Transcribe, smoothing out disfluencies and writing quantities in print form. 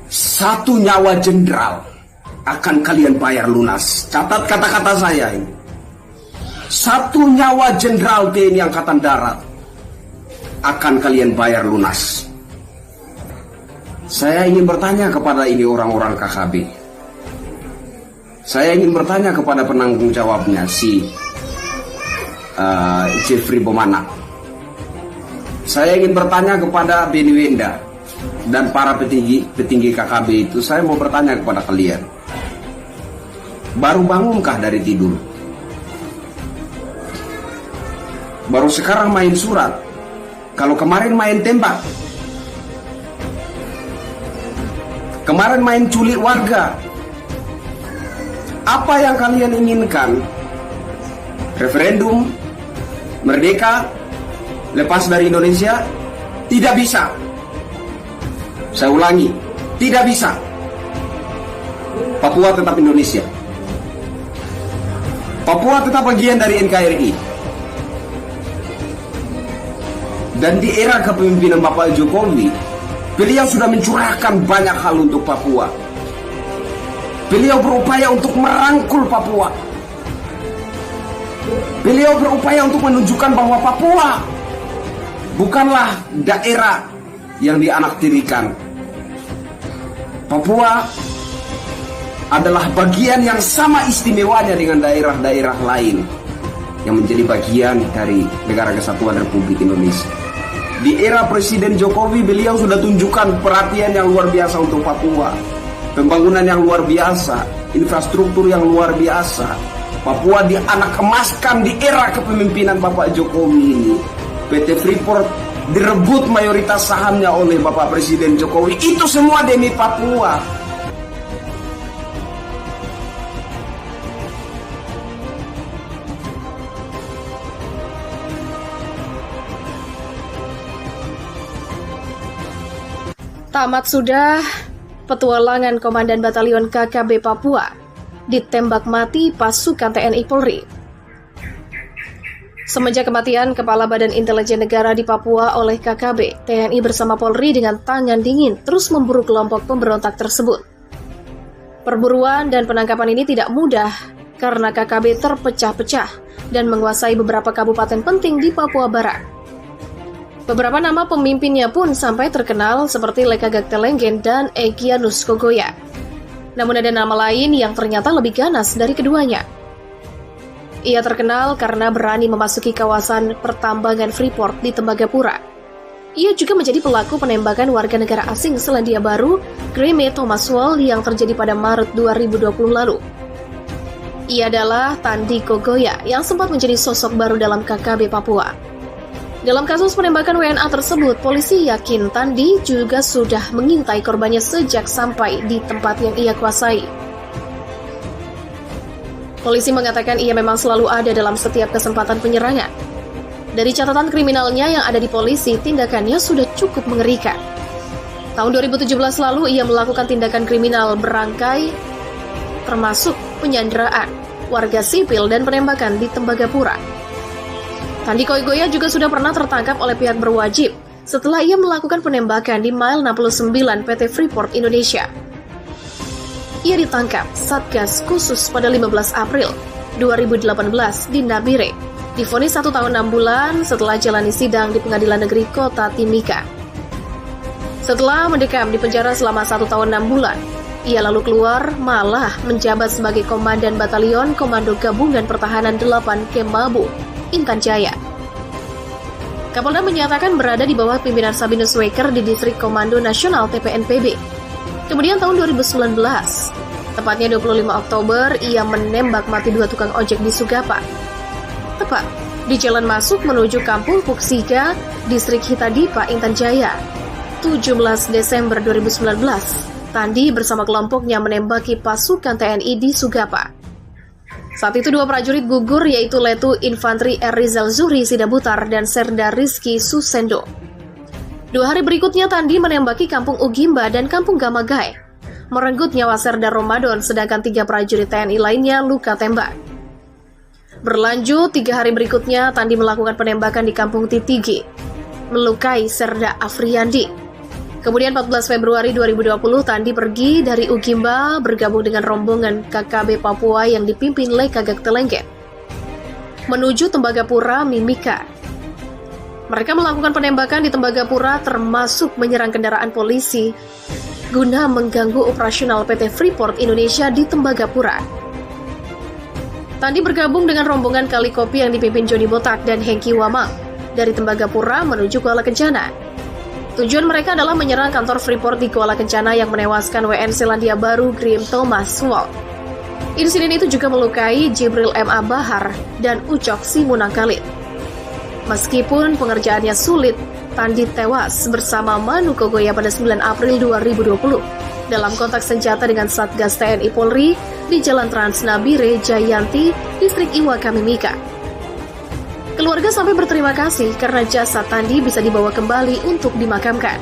1 nyawa jenderal akan kalian bayar lunas. Catat kata-kata saya ini. 1 nyawa jenderal TNI Angkatan Darat akan kalian bayar lunas. Saya ingin bertanya kepada ini orang-orang KKB. Saya ingin bertanya kepada penanggung jawabnya, si Jeffrey Bomana. Saya ingin bertanya kepada Benny Wenda dan para petinggi KKB itu. Saya mau bertanya kepada kalian, baru bangunkah dari tidur? Baru sekarang main surat? Kalau kemarin main tembak, kemarin main culik warga. Apa yang kalian inginkan? Referendum, merdeka, lepas dari Indonesia? Tidak bisa. Saya ulangi, tidak bisa. Papua tetap Indonesia. Papua tetap bagian dari NKRI. Dan di era kepemimpinan Bapak Jokowi, beliau sudah mencurahkan banyak hal untuk Papua. Beliau berupaya untuk merangkul Papua. Beliau berupaya untuk menunjukkan bahwa Papua bukanlah daerah yang dianaktirikan. Papua adalah bagian yang sama istimewanya dengan daerah-daerah lain yang menjadi bagian dari Negara Kesatuan Republik Indonesia. Di era Presiden Jokowi, beliau sudah tunjukkan perhatian yang luar biasa untuk Papua. Pembangunan yang luar biasa, infrastruktur yang luar biasa. Papua dianak emaskan di era kepemimpinan Bapak Jokowi ini. PT Freeport direbut mayoritas sahamnya oleh Bapak Presiden Jokowi. Itu semua demi Papua. Tamat sudah petualangan Komandan Batalion KKB Papua ditembak mati pasukan TNI Polri. Semenjak kematian Kepala Badan Intelijen Negara di Papua oleh KKB, TNI bersama Polri dengan tangan dingin terus memburu kelompok pemberontak tersebut. Perburuan dan penangkapan ini tidak mudah karena KKB terpecah-pecah dan menguasai beberapa kabupaten penting di Papua Barat. Beberapa nama pemimpinnya pun sampai terkenal seperti Lekagak Telenggen dan Egyanus Kogoya. Namun ada nama lain yang ternyata lebih ganas dari keduanya. Ia terkenal karena berani memasuki kawasan pertambangan Freeport di Tembagapura. Ia juga menjadi pelaku penembakan warga negara asing Selandia Baru, Graeme Thomas Wall yang terjadi pada Maret 2020 lalu. Ia adalah Tandi Kogoya yang sempat menjadi sosok baru dalam KKB Papua. Dalam kasus penembakan WNA tersebut, polisi yakin Tandi juga sudah mengintai korbannya sejak sampai di tempat yang ia kuasai. Polisi mengatakan ia memang selalu ada dalam setiap kesempatan penyerangan. Dari catatan kriminalnya yang ada di polisi, tindakannya sudah cukup mengerikan. Tahun 2017 lalu, ia melakukan tindakan kriminal berangkai, termasuk penyanderaan warga sipil dan penembakan di Tembagapura. Tandi Kogoya juga sudah pernah tertangkap oleh pihak berwajib setelah ia melakukan penembakan di Mile 69 PT Freeport Indonesia. Ia ditangkap Satgas Khusus pada 15 April 2018 di Nabire, divonis 1 tahun 6 bulan setelah jalani sidang di Pengadilan Negeri Kota Timika. Setelah mendekam di penjara selama 1 tahun 6 bulan, ia lalu keluar malah menjabat sebagai Komandan Batalion Komando Gabungan Pertahanan 8 Kemabu, Intan Jaya. Kapolda menyatakan berada di bawah pimpinan Sabinus Waker di Distrik Komando Nasional TPNPB. Kemudian tahun 2019, tepatnya 25 Oktober, ia menembak mati 2 tukang ojek di Sugapa. Tepat di jalan masuk menuju Kampung Puksiga, Distrik Hitadipa, Intan Jaya. 17 Desember 2019, Tandi bersama kelompoknya menembaki pasukan TNI di Sugapa. Saat itu 2 prajurit gugur, yaitu Letu Infantri R. Rizal Zuhri Sidabutar dan Serda Rizky Susendo. 2 hari berikutnya Tandi menembaki Kampung Ugimba dan Kampung Gamagai, merenggut nyawa Serda Ramadan, sedangkan 3 prajurit TNI lainnya luka tembak. Berlanjut, 3 hari berikutnya Tandi melakukan penembakan di Kampung Titigi, melukai Serda Afriandi. Kemudian 14 Februari 2020, Tandi pergi dari Ugimba bergabung dengan rombongan KKB Papua yang dipimpin Leka Gagtelengget menuju Tembagapura Mimika. Mereka melakukan penembakan di Tembagapura termasuk menyerang kendaraan polisi guna mengganggu operasional PT Freeport Indonesia di Tembagapura. Tandi bergabung dengan rombongan Kalikopi yang dipimpin Joni Botak dan Hengki Wamang dari Tembagapura menuju Kuala Kencana. Tujuan mereka adalah menyerang kantor Freeport di Kuala Kencana yang menewaskan WN Selandia Baru Graham Thomas Wall. Insiden itu juga melukai Jibril M.A. Bahar dan Ucok Simunang Khalid. Meskipun pengerjaannya sulit, Tandi tewas bersama Manu Kogoya pada 9 April 2020 dalam kontak senjata dengan Satgas TNI Polri di Jalan Trans Nabire Jayanti, Distrik Iwaka Mimika. Keluarga sampai berterima kasih karena jasad Tandi bisa dibawa kembali untuk dimakamkan.